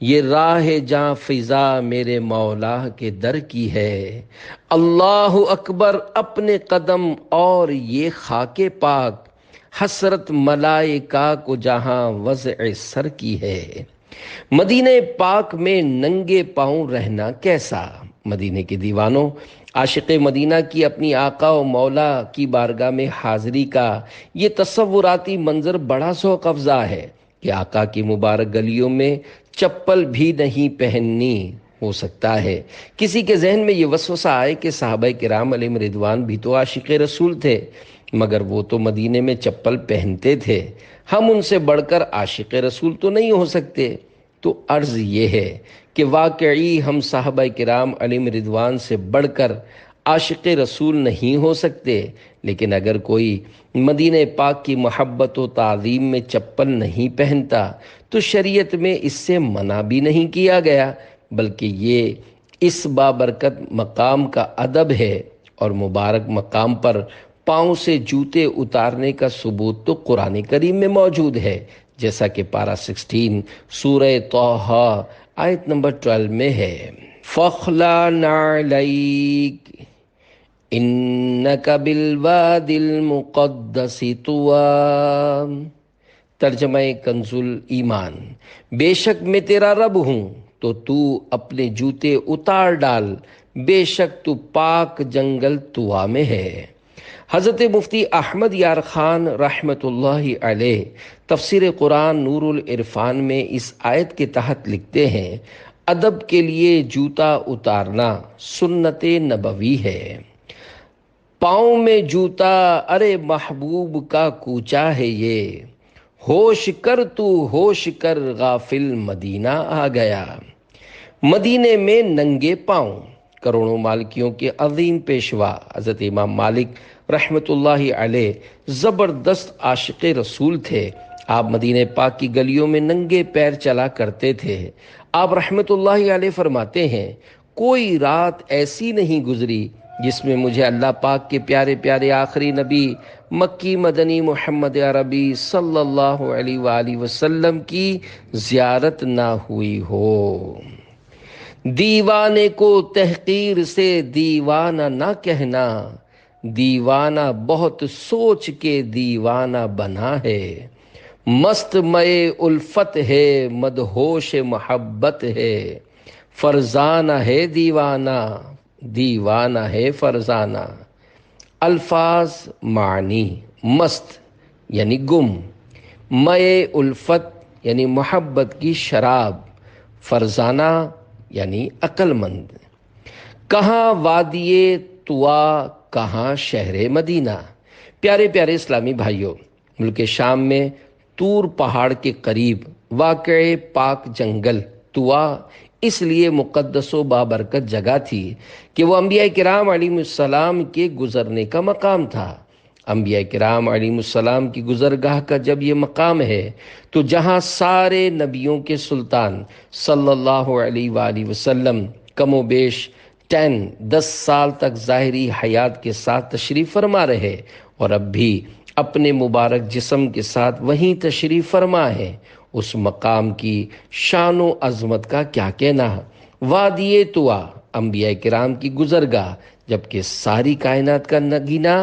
یہ راہ جاں فضا میرے مولا کے در کی ہے۔ اللہ اکبر اپنے قدم اور یہ خاک پاک، حسرت ملائکہ کو جہاں وضع سر کی ہے۔ مدینہ پاک میں ننگے پاؤں رہنا کیسا؟ مدینے کے دیوانوں، عاشق مدینہ کی اپنی آقا و مولا کی بارگاہ میں حاضری کا یہ تصوراتی منظر بڑا ذوق افزا ہے کہ آقا کی مبارک گلیوں میں چپل بھی نہیں پہننی ہو سکتا ہے۔ کسی کے ذہن میں یہ وسوسہ آئے کہ صحابہ کرام علیہم رضوان بھی تو عاشق رسول تھے، مگر وہ تو مدینے میں چپل پہنتے تھے، ہم ان سے بڑھ کر عاشق رسول تو نہیں ہو سکتے۔ تو عرض یہ ہے کہ واقعی ہم صحابہ کرام علیہم رضوان سے بڑھ کر عاشق رسول نہیں ہو سکتے، لیکن اگر کوئی مدینہ پاک کی محبت و تعظیم میں چپل نہیں پہنتا تو شریعت میں اس سے منع بھی نہیں کیا گیا، بلکہ یہ اس بابرکت مقام کا ادب ہے، اور مبارک مقام پر پاؤں سے جوتے اتارنے کا ثبوت تو قرآن کریم میں موجود ہے، جیسا کہ پارہ 16 سورہ طہ آیت نمبر 12 میں ہے۔ فَاخْلَعْ نَعْلَيْكَ إِنَّكَ بِالْوَادِ الْمُقَدَّسِ طُوًى۔ ترجمہ کنز ایمان، بے شک میں تیرا رب ہوں تو تو اپنے جوتے اتار ڈال، بے شک تو پاک جنگل طوا میں ہے۔ حضرت مفتی احمد یار خان رحمۃ اللہ علیہ تفسیر قرآن نور العرفان میں اس آیت کے تحت لکھتے ہیں، ادب کے لیے جوتا اتارنا سنت نبوی ہے۔ پاؤں میں جوتا ارے محبوب کا کوچا ہے یہ، ہوش کر تو ہوش کر غافل مدینہ آ گیا۔ مدینے میں ننگے پاؤں، کروڑوں مالکیوں کے عظیم پیشوا حضرت امام مالک رحمۃ اللہ علیہ زبردست عاشق رسول تھے۔ آپ مدینہ پاک کی گلیوں میں ننگے پیر چلا کرتے تھے۔ آپ رحمۃ اللہ علیہ فرماتے ہیں، کوئی رات ایسی نہیں گزری جس میں مجھے اللہ پاک کے پیارے پیارے آخری نبی مکی مدنی محمد عربی صلی اللہ علیہ وآلہ وسلم کی زیارت نہ ہوئی ہو۔ دیوانے کو تحقیر سے دیوانہ نہ کہنا، دیوانہ بہت سوچ کے دیوانہ بنا ہے۔ مست مئے الفت ہے مدہوش محبت ہے، فرزانہ ہے دیوانہ دیوانہ ہے فرزانہ۔ الفاظ معنی، مست یعنی گم، مئے الفت یعنی محبت کی شراب، فرزانہ یعنی عقل مند۔ کہاں وادی طوا کہاں شہر مدینہ۔ پیارے پیارے اسلامی بھائیوں، ملک شام میں طور پہاڑ کے قریب واقع پاک جنگل طوا اس لیے مقدس و بابرکت جگہ تھی کہ وہ انبیاء کرام علیہ السلام کے گزرنے کا مقام تھا۔ انبیاء کرام علیہ السلام کی گزرگاہ کا جب یہ مقام ہے تو جہاں سارے نبیوں کے سلطان صلی اللہ علیہ وآلہ وسلم کم و بیش 10 سال تک ظاہری حیات کے ساتھ تشریف فرما رہے اور اب بھی اپنے مبارک جسم کے ساتھ وہیں تشریف فرما ہے، اس مقام کی شان و عظمت کا کیا کہنا۔ وادی طوا انبیاء کرام کی گزرگاہ، جبکہ ساری کائنات کا نگینہ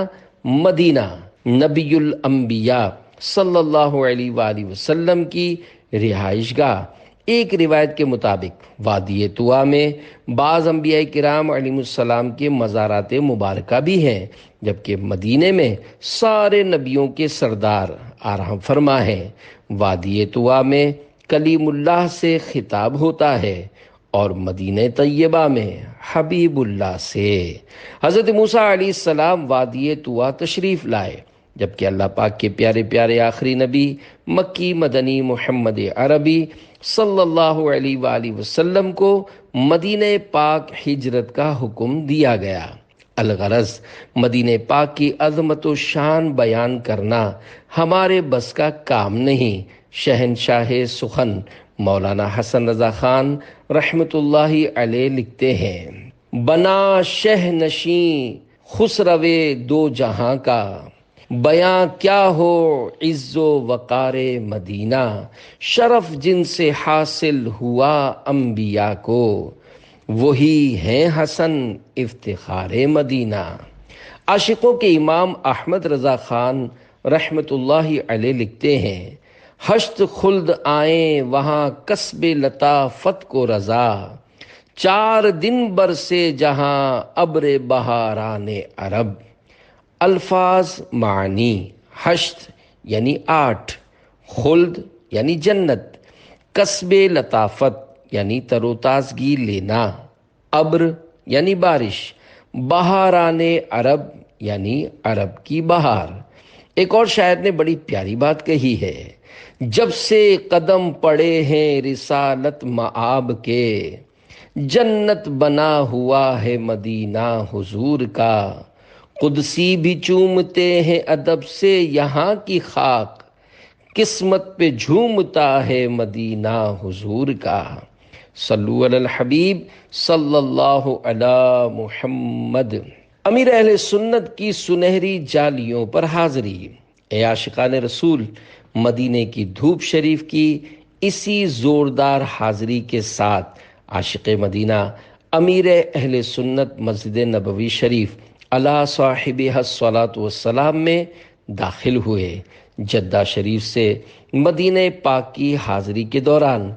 مدینہ نبی الانبیاء صلی اللہ علیہ وآلہ وسلم کی رہائش گاہ۔ ایک روایت کے مطابق وادی طوا میں بعض انبیاء کرام علیہ السلام کے مزارات مبارکہ بھی ہیں، جبکہ مدینے میں سارے نبیوں کے سردار آرام فرما ہیں۔ وادی طوا میں کلیم اللہ سے خطاب ہوتا ہے اور مدینہ طیبہ میں حبیب اللہ سے۔ حضرت موسیٰ علیہ السلام وادی طوا تشریف لائے، جبکہ اللہ پاک کے پیارے پیارے آخری نبی مکی مدنی محمد عربی صلی اللہ علیہ وآلہ وسلم کو مدینہ پاک ہجرت کا حکم دیا گیا۔ الغرض مدینہ پاک کی عظمت و شان بیان کرنا ہمارے بس کا کام نہیں۔ شہنشاہ سخن مولانا حسن رضا خان رحمت اللہ علیہ لکھتے ہیں، بنا شہ نشیں خسروے دو جہاں کا، بیاں کیا ہو عز و وقار مدینہ، شرف جن سے حاصل ہوا انبیاء کو، وہی ہیں حسن افتخار مدینہ۔ عاشقوں کے امام احمد رضا خان رحمت اللہ علیہ لکھتے ہیں، ہشت خلد آئیں وہاں کسب لطافت کو رضا، 4 دن برسے جہاں ابر بہاران عرب۔ الفاظ معنی، ہشت یعنی 8، خلد یعنی جنت، کسب لطافت یعنی تر و تازگی لینا، ابر یعنی بارش، بہاران عرب یعنی عرب کی بہار۔ ایک اور شاعر نے بڑی پیاری بات کہی ہے، جب سے قدم پڑے ہیں رسالت مآب کے، جنت بنا ہوا ہے مدینہ حضور کا، قدسی بھی چومتے ہیں ادب سے یہاں کی خاک، قسمت پہ جھومتا ہے مدینہ حضور کا۔ صلو علی الحبیب صلی اللہ علی محمد۔ امیر اہل سنت کی سنہری جالیوں پر حاضری۔ اے عاشقان رسول، مدینے کی دھوپ شریف کی اسی زوردار حاضری کے ساتھ عاشق مدینہ امیر اہل سنت مسجد نبوی شریف علی صاحبہ الصلاۃ والسلام میں داخل ہوئے۔ جدہ شریف سے مدینہ پاک کی حاضری کے دوران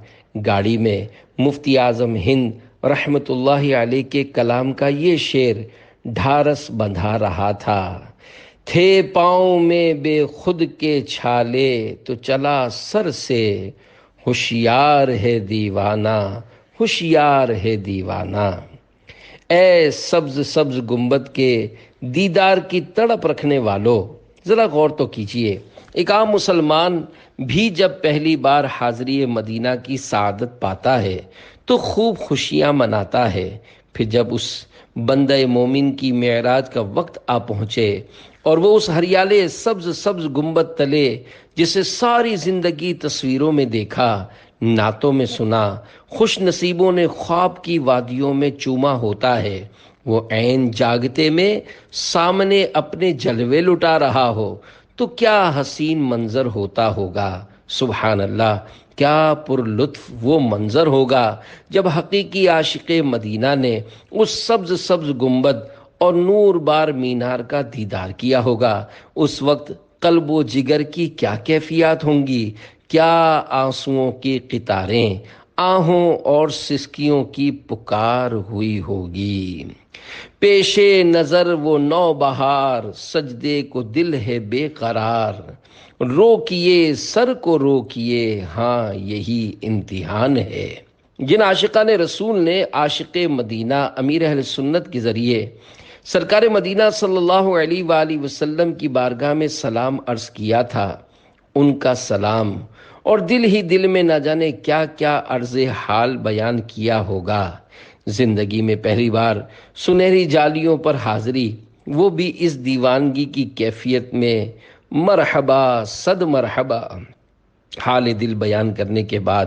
گاڑی میں مفتی اعظم ہند رحمت اللہ علیہ کے کلام کا یہ شعر ڈھارس بندھا رہا تھا، تھے پاؤں میں بے خود کے چھالے تو چلا سر سے، ہوشیار ہے دیوانہ ہوشیار ہے دیوانہ۔ اے سبز سبز گنبد کے دیدار کی تڑپ رکھنے والو، ذرا غور تو کیجئے، ایک عام مسلمان بھی جب پہلی بار حاضری مدینہ کی سعادت پاتا ہے تو خوب خوشیاں مناتا ہے، پھر جب اس بندہ مومن کی معراج کا وقت آ پہنچے اور وہ اس ہریالے سبز سبز گنبد تلے جسے ساری زندگی تصویروں میں دیکھا، نعتوں میں سنا، خوش نصیبوں نے خواب کی وادیوں میں چوما ہوتا ہے، وہ عین جاگتے میں سامنے اپنے جلوے لٹا رہا ہو تو کیا حسین منظر ہوتا ہوگا۔ سبحان اللہ، کیا پر لطف وہ منظر ہوگا جب حقیقی عاشق مدینہ نے اس سبز سبز گنبد اور نور بار مینار کا دیدار کیا ہوگا۔ اس وقت قلب و جگر کی کیا کیفیات ہوں گی، کیا آنسوؤں کی قطاریں، آہوں اور سسکیوں کی پکار ہوئی ہوگی۔ پیش نظر وہ نو بہار، سجدے کو دل ہے بے قرار، روکیے سر کو روکیے، ہاں یہی امتحان ہے۔ جن عاشقان رسول نے عاشق مدینہ امیر اہل سنت کے ذریعے سرکار مدینہ صلی اللہ علیہ وآلہ وسلم کی بارگاہ میں سلام عرض کیا تھا، ان کا سلام اور دل ہی دل میں نہ جانے کیا کیا عرض حال بیان کیا ہوگا۔ زندگی میں پہلی بار سنہری جالیوں پر حاضری، وہ بھی اس دیوانگی کی کیفیت میں، مرحبا صد مرحبا۔ حال دل بیان کرنے کے بعد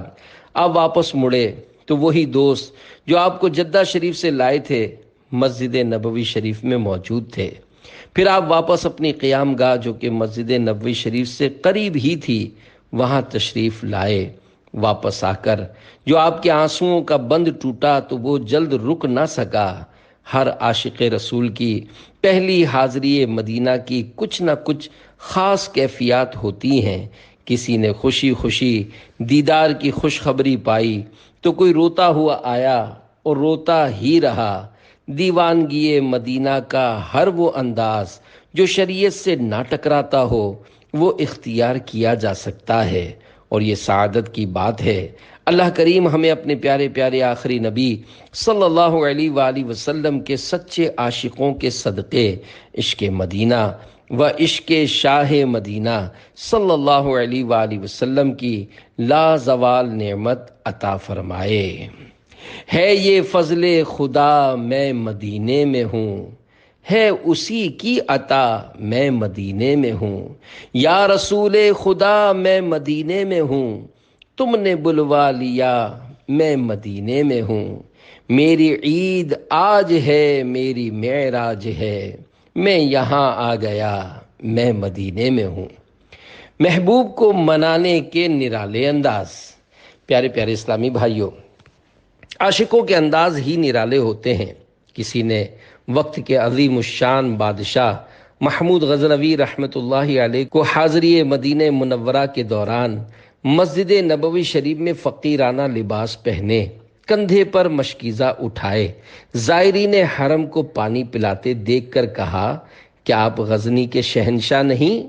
آپ واپس مڑے تو وہی دوست جو آپ کو جدہ شریف سے لائے تھے مسجد نبوی شریف میں موجود تھے۔ پھر آپ واپس اپنی قیام گاہ جو کہ مسجد نبوی شریف سے قریب ہی تھی وہاں تشریف لائے۔ واپس آ کر جو آپ کے آنسوؤں کا بند ٹوٹا تو وہ جلد رک نہ سکا۔ ہر عاشق رسول کی پہلی حاضری مدینہ کی کچھ نہ کچھ خاص کیفیات ہوتی ہیں۔ کسی نے خوشی خوشی دیدار کی خوشخبری پائی تو کوئی روتا ہوا آیا اور روتا ہی رہا۔ دیوانگی مدینہ کا ہر وہ انداز جو شریعت سے نہ ٹکراتا ہو وہ اختیار کیا جا سکتا ہے، اور یہ سعادت کی بات ہے۔ اللہ کریم ہمیں اپنے پیارے پیارے آخری نبی صلی اللہ علیہ وآلہ وسلم کے سچے عاشقوں کے صدقے عشق مدینہ و عشق شاہ مدینہ صلی اللہ علیہ وآلہ وسلم کی لازوال نعمت عطا فرمائے۔ ہے یہ فضل خدا میں مدینے میں ہوں، ہے اسی کی عطا میں مدینے میں ہوں، یا رسول خدا میں مدینے میں ہوں، تم نے بلوا لیا میں مدینے میں ہوں، میری عید آج ہے میری معراج ہے، میں یہاں آ گیا میں مدینے میں ہوں۔ محبوب کو منانے کے نرالے انداز۔ پیارے پیارے اسلامی بھائیوں، عاشقوں کے انداز ہی نرالے ہوتے ہیں۔ کسی نے وقت کے عظیم الشان بادشاہ محمود غزنوی رحمۃ اللہ علیہ کو حاضری مدینہ منورہ کے دوران مسجد نبوی شریف میں فقیرانہ لباس پہنے، کندھے پر مشکیزہ اٹھائے، زائرین حرم کو پانی پلاتے دیکھ کر کہا، کیا آپ غزنی کے شہنشاہ نہیں؟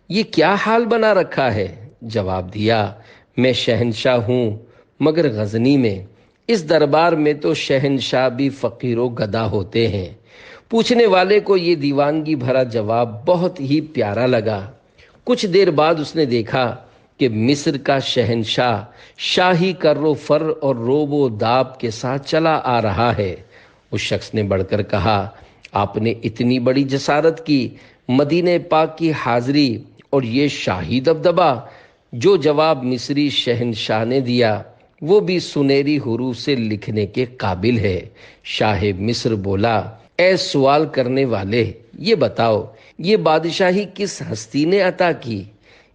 یہ کیا حال بنا رکھا ہے؟ جواب دیا، میں شہنشاہ ہوں مگر غزنی میں، اس دربار میں تو شہنشاہ بھی فقیر و گدا ہوتے ہیں۔ پوچھنے والے کو یہ دیوانگی بھرا جواب بہت ہی پیارا لگا۔ کچھ دیر بعد اس نے دیکھا کہ مصر کا شہنشاہ شاہی کر و فر اور روب و داب کے ساتھ چلا آ رہا ہے۔ اس شخص نے بڑھ کر کہا، آپ نے اتنی بڑی جسارت کی، مدینہ پاک کی حاضری اور یہ شاہی دبدبہ؟ جو جواب مصری شہنشاہ نے دیا وہ بھی سنہری حروف سے لکھنے کے قابل ہے۔ شاہ مصر بولا، اے سوال کرنے والے، یہ بتاؤ یہ بادشاہی کس ہستی نے عطا کی؟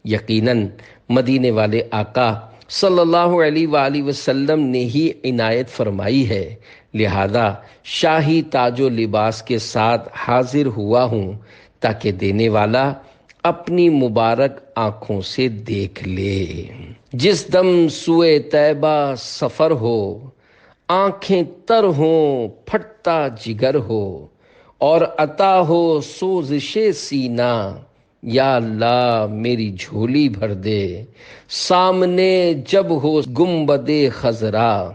یقیناً مدینے والے آقا صلی اللہ علیہ وآلہ وسلم نے ہی عنایت فرمائی ہے، لہذا شاہی تاج و لباس کے ساتھ حاضر ہوا ہوں تاکہ دینے والا اپنی مبارک آنکھوں سے دیکھ لے۔ جس دم سوئے طیبہ سفر ہو، آنکھیں تر ہوں پھٹتا جگر ہو، اور عطا ہو سوزش سینہ، یا اللہ میری جھولی بھر دے۔ سامنے جب ہو گنبد خضرا،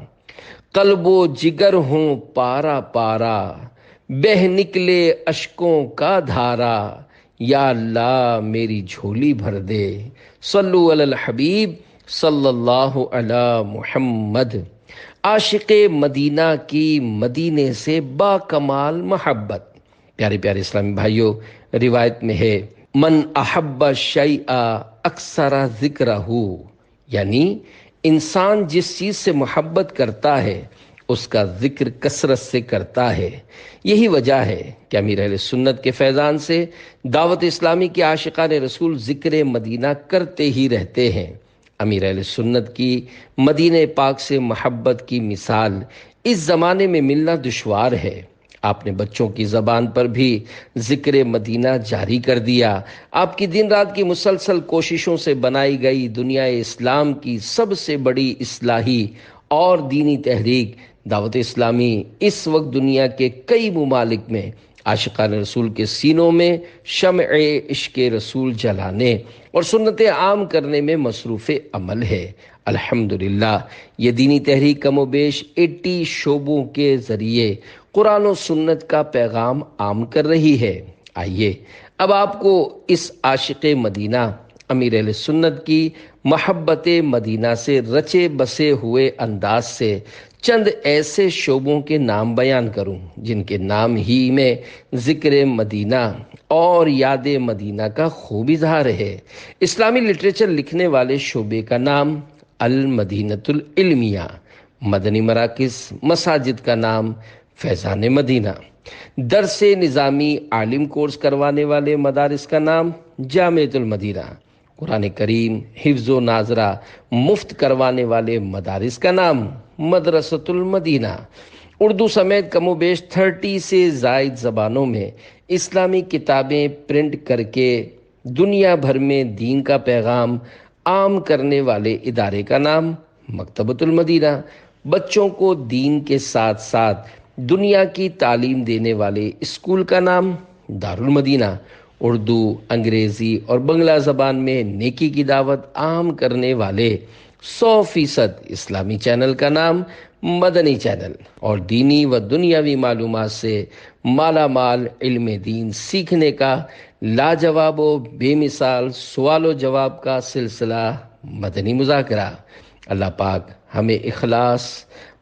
قلب و جگر ہوں پارا پارا، بہہ نکلے اشکوں کا دھارا، یا اللہ میری جھولی بھر دے۔ صلو علی الحبیب صلی اللہ علی محمد۔ عاشق مدینہ کی مدینے سے با کمال محبت۔ پیارے پیارے اسلامی بھائیوں، روایت میں ہے، من احب الشیء اکثر ذکرہ، یعنی انسان جس چیز سے محبت کرتا ہے اس کا ذکر کثرت سے کرتا ہے۔ یہی وجہ ہے کہ امیر اہل سنت کے فیضان سے دعوت اسلامی کے عاشقان رسول ذکر مدینہ کرتے ہی رہتے ہیں۔ امیر اہل سنت کی مدینہ پاک سے محبت کی مثال اس زمانے میں ملنا دشوار ہے۔ آپ نے بچوں کی زبان پر بھی ذکر مدینہ جاری کر دیا۔ آپ کی دن رات کی مسلسل کوششوں سے بنائی گئی دنیا اسلام کی سب سے بڑی اصلاحی اور دینی تحریک دعوت اسلامی اس وقت دنیا کے کئی ممالک میں عاشقان رسول کے سینوں میں شمع عشق رسول جلانے اور سنت عام کرنے میں مصروف عمل ہے۔ الحمدللہ یہ دینی تحریک کم و بیش 80 شعبوں کے ذریعے قرآن و سنت کا پیغام عام کر رہی ہے۔ آئیے اب آپ کو اس عاشق مدینہ امیر اہل سنت کی محبت مدینہ سے رچے بسے ہوئے انداز سے چند ایسے شعبوں کے نام بیان کروں جن کے نام ہی میں ذکر مدینہ اور یاد مدینہ کا خوب اظہار ہے۔ اسلامی لٹریچر لکھنے والے شعبے کا نام المدینۃ العلمیہ، مدنی مراکز مساجد کا نام فیضان مدینہ، درس نظامی عالم کورس کروانے والے مدارس کا نام جامعۃ المدینہ، قرآن کریم حفظ و ناظرہ مفت کروانے والے مدارس کا نام مدرسۃ المدینہ، اردو سمیت کم و بیش 30 سے زائد زبانوں میں اسلامی کتابیں پرنٹ کر کے دنیا بھر میں دین کا پیغام عام کرنے والے ادارے کا نام مکتبۃ المدینہ، بچوں کو دین کے ساتھ ساتھ دنیا کی تعلیم دینے والے اسکول کا نام دارالمدینہ، اردو، انگریزی اور بنگلہ زبان میں نیکی کی دعوت عام کرنے والے 100% اسلامی چینل کا نام مدنی چینل، اور دینی و دنیاوی معلومات سے مالا مال علم دین سیکھنے کا لاجواب و بے مثال سوال و جواب کا سلسلہ مدنی مذاکرہ۔ اللہ پاک ہمیں اخلاص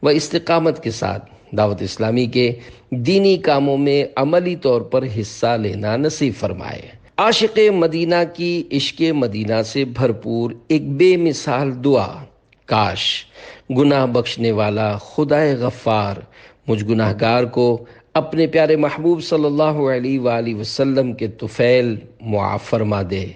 و استقامت کے ساتھ دعوت اسلامی کے دینی کاموں میں عملی طور پر حصہ لینا نصیب فرمائے۔ عاشق مدینہ کی عشق مدینہ سے بھرپور ایک بے مثال دعا، کاش گناہ بخشنے والا خدائے غفار مجھ گناہ گار کو اپنے پیارے محبوب صلی اللہ علیہ وآلہ وسلم کے طفیل معاف فرما دے۔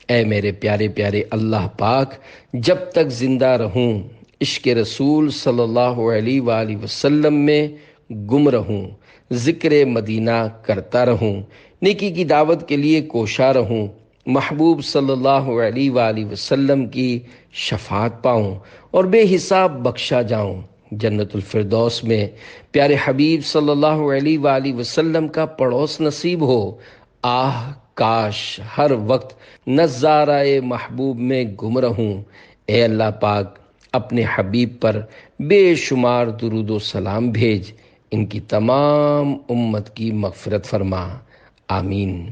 اے میرے پیارے پیارے اللہ پاک، جب تک زندہ رہوں عشق رسول صلی اللہ علیہ وآلہ وسلم میں گم رہوں، ذکر مدینہ کرتا رہوں، نیکی کی دعوت کے لیے کوشاں رہوں، محبوب صلی اللہ علیہ وآلہ وسلم کی شفاعت پاؤں اور بے حساب بخشا جاؤں، جنت الفردوس میں پیارے حبیب صلی اللہ علیہ وآلہ وسلم کا پڑوس نصیب ہو۔ آہ کاش ہر وقت نظارہ محبوب میں گم رہوں۔ اے اللہ پاک، اپنے حبیب پر بے شمار درود و سلام بھیج، ان کی تمام امت کی مغفرت فرما، آمین۔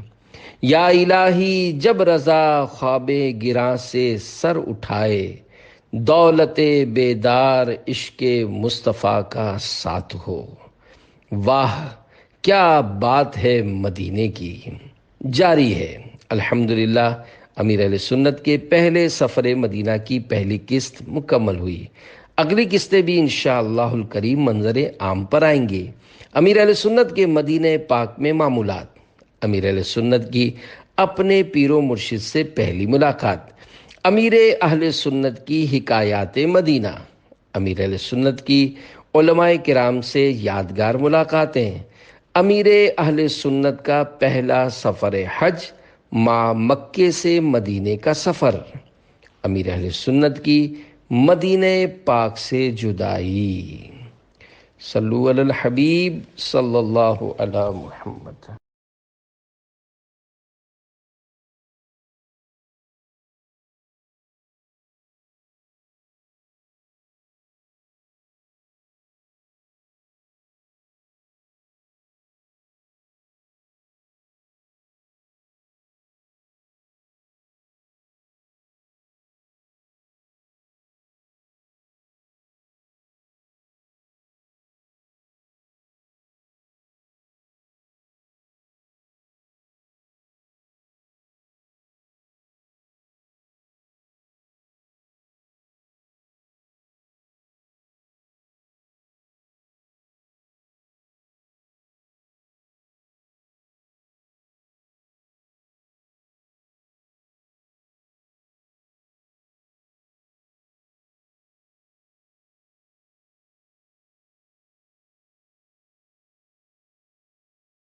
یا الہی جب رضا خواب گراں سے سر اٹھائے، دولت بیدار عشق مصطفیٰ کا ساتھ ہو۔ واہ کیا بات ہے مدینے کی۔ جاری ہے الحمدللہ امیر اہل سنت کے پہلے سفر مدینہ کی پہلی قسط مکمل ہوئی۔ اگلی قسطیں بھی انشاءاللہ الکریم منظر عام پر آئیں گے۔ امیر اہل سنت کے مدینہ پاک میں معمولات، امیر اہل سنت کی اپنے پیر و مرشد سے پہلی ملاقات، امیر اہل سنت کی حکایات مدینہ، امیر اہل سنت کی علماء کرام سے یادگار ملاقاتیں، امیر اہل سنت کا پہلا سفر حج ماں مکے سے مدینے کا سفر، امیر اہل سنت کی مدینہ پاک سے جدائی۔ صلو علی الحبیب صلی اللہ علی محمد۔